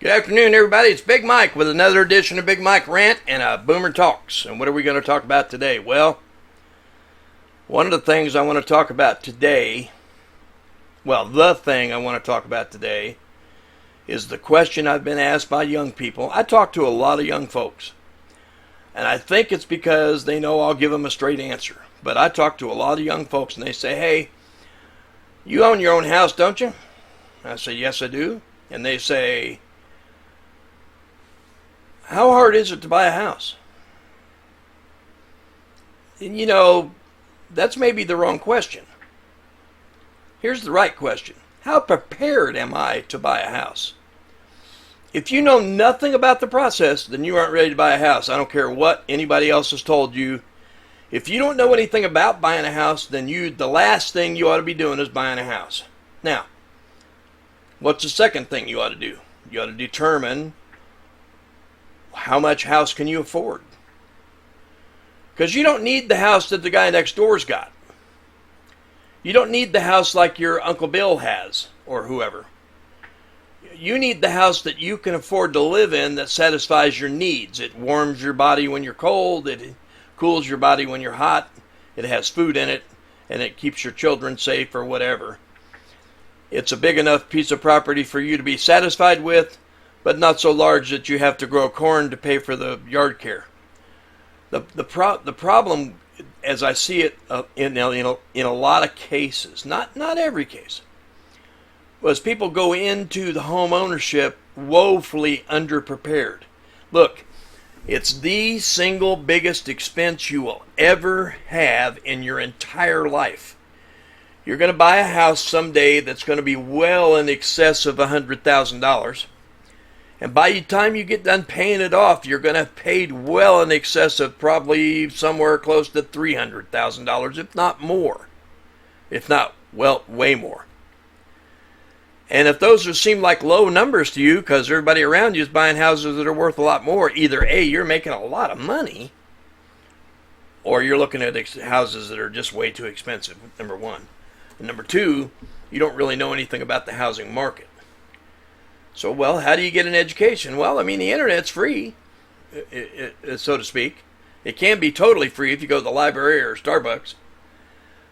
Good afternoon, everybody. It's Big Mike with another edition of Big Mike Rant and Boomer Talks. And what are we going to talk about today? Well, one of the things I want to talk about today, the thing I want to talk about today is the question I've been asked by young people. I talk to a lot of young folks, and I think it's because they know I'll give them a straight answer. But I talk to a lot of young folks, and they say, hey, you own your own house, don't you? I say, yes, I do. And they say, how hard is it to buy a house? And that's maybe the wrong question. Here's the right question. How prepared am I to buy a house? If you know nothing about the process, then you aren't ready to buy a house. I don't care what anybody else has told you. If you don't know anything about buying a house, then the last thing you ought to be doing is buying a house. Now, what's the second thing you ought to do? You ought to determine how much house can you afford? Because you don't need the house that the guy next door's got. You don't need the house like your Uncle Bill has or whoever. You need the house that you can afford to live in that satisfies your needs. It warms your body when you're cold. It cools your body when you're hot. It has food in it, and it keeps your children safe or whatever. It's a big enough piece of property for you to be satisfied with, but not so large that you have to grow corn to pay for the yard care. The problem, as I see it in a lot of cases, not every case, was people go into the home ownership woefully underprepared. Look, it's the single biggest expense you will ever have in your entire life. You're going to buy a house someday that's going to be well in excess of $100,000. And by the time you get done paying it off, you're going to have paid well in excess of probably somewhere close to $300,000, if not more. If not, way more. And if those seem like low numbers to you because everybody around you is buying houses that are worth a lot more, either A, you're making a lot of money, or you're looking at houses that are just way too expensive, number one. And number two, you don't really know anything about the housing market. So, how do you get an education? The internet's free, so to speak. It can be totally free if you go to the library or Starbucks.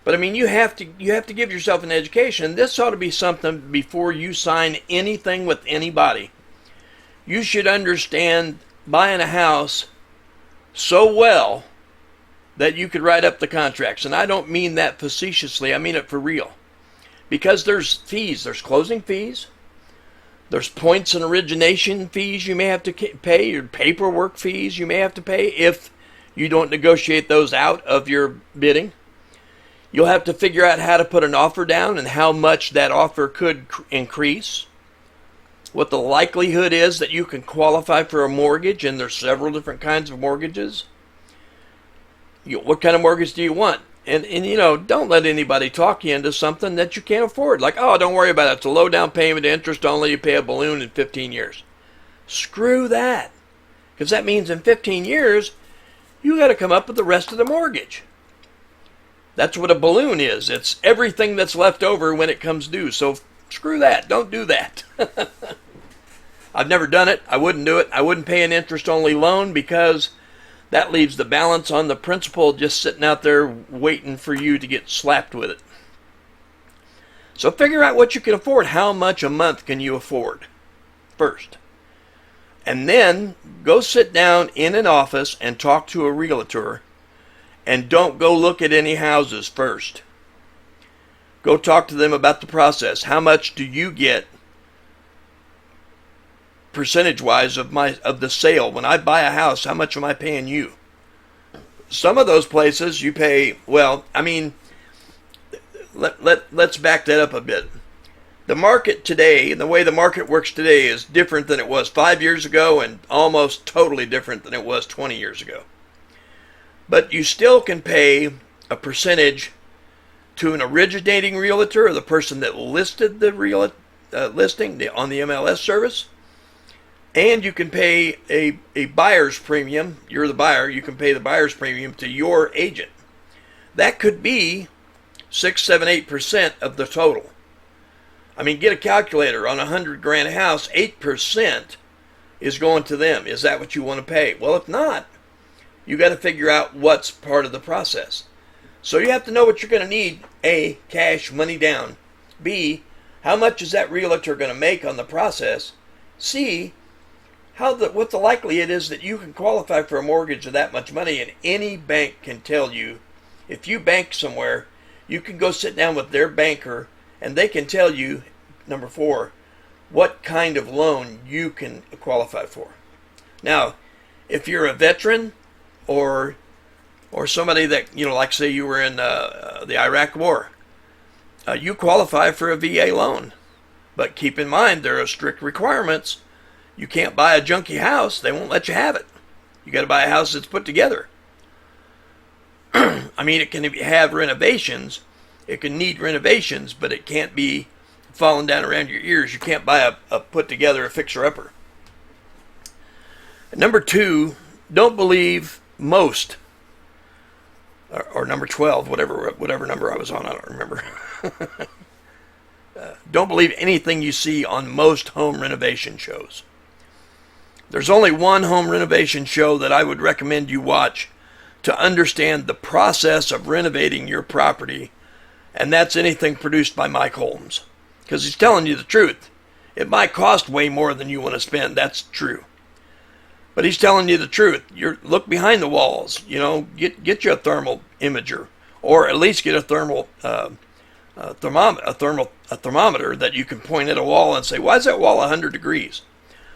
But, you have to give yourself an education. This ought to be something before you sign anything with anybody. You should understand buying a house so well that you could write up the contracts. And I don't mean that facetiously. I mean it for real. Because there's fees. There's closing fees. There's points and origination fees you may have to pay, your paperwork fees you may have to pay if you don't negotiate those out of your bidding. You'll have to figure out how to put an offer down and how much that offer could increase. What the likelihood is that you can qualify for a mortgage, and there's several different kinds of mortgages. What kind of mortgage do you want? And don't let anybody talk you into something that you can't afford. Like, oh, don't worry about it. It's a low down payment, interest only. You pay a balloon in 15 years. Screw that. Because that means in 15 years, you got to come up with the rest of the mortgage. That's what a balloon is. It's everything that's left over when it comes due. So screw that. Don't do that. I've never done it. I wouldn't do it. I wouldn't pay an interest only loan because that leaves the balance on the principal just sitting out there waiting for you to get slapped with it. So figure out what you can afford. How much a month can you afford first? And then go sit down in an office and talk to a realtor. And don't go look at any houses first. Go talk to them about the process. How much do you get percentage-wise of the sale? When I buy a house, how much am I paying you? Some of those places you pay, let's back that up a bit. The market today, and the way the market works today, is different than it was 5 years ago and almost totally different than it was 20 years ago. But you still can pay a percentage to an originating realtor or the person that listed the listing on the MLS service. And you can pay a buyer's premium. You're the buyer. You can pay the buyer's premium to your agent. That could be 6, 7, 8% of the total. I mean, get a calculator on $100,000 house, 8% is going to them. Is that what you want to pay? Well, if not, you got to figure out what's part of the process. So you have to know what you're going to need. A, cash, money down. B, how much is that realtor going to make on the process? C, what the likelihood is that you can qualify for a mortgage of that much money. And any bank can tell you, if you bank somewhere, you can go sit down with their banker and they can tell you, number 4, what kind of loan you can qualify for. Now, if you're a veteran or somebody that, like say you were in the Iraq War, you qualify for a VA loan. But keep in mind, there are strict requirements. You can't buy a junky house. They won't let you have it. You got to buy a house that's put together. I mean, it can have renovations. It can need renovations, but it can't be falling down around your ears. You can't buy a put together, a fixer-upper. Number 2, don't believe most, or number 12, whatever number I was on, I don't remember. Don't believe anything you see on most home renovation shows. There's only one home renovation show that I would recommend you watch to understand the process of renovating your property, and that's anything produced by Mike Holmes. Because he's telling you the truth. It might cost way more than you want to spend. That's true. But he's telling you the truth. Look behind the walls. Get you a thermal imager, or at least get a thermometer that you can point at a wall and say, why is that wall 100 degrees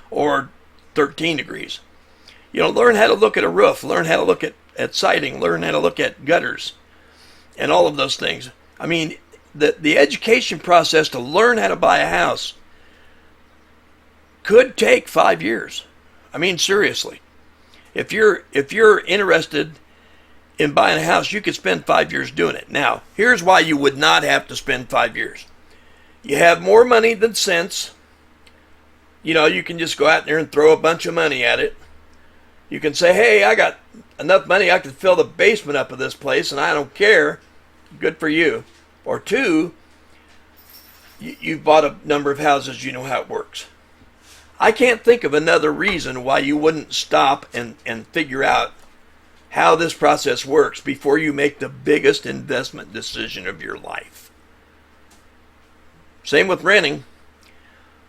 or 13 degrees? Learn how to look at a roof. Learn how to look at siding. Learn how to look at gutters and all of those things. I mean, the education process to learn how to buy a house could take 5 years. I mean, seriously. If you're interested in buying a house, you could spend 5 years doing it. Now, here's why you would not have to spend 5 years. You have more money than sense. You can just go out there and throw a bunch of money at it. You can say, hey, I got enough money, I could fill the basement up of this place, and I don't care. Good for you. Or 2, you've bought a number of houses, you know how it works. I can't think of another reason why you wouldn't stop and figure out how this process works before you make the biggest investment decision of your life. Same with renting.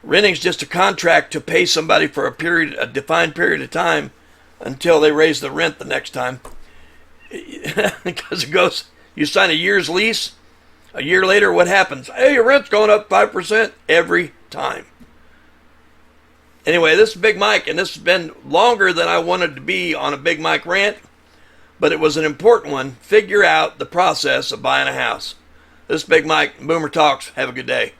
Renting's just a contract to pay somebody for a defined period of time until they raise the rent the next time. Because it goes, you sign a year's lease, a year later, what happens? Hey, your rent's going up 5% every time. Anyway, this is Big Mike, and this has been longer than I wanted to be on a Big Mike rant, but it was an important one. Figure out the process of buying a house. This is Big Mike, Boomer Talks. Have a good day.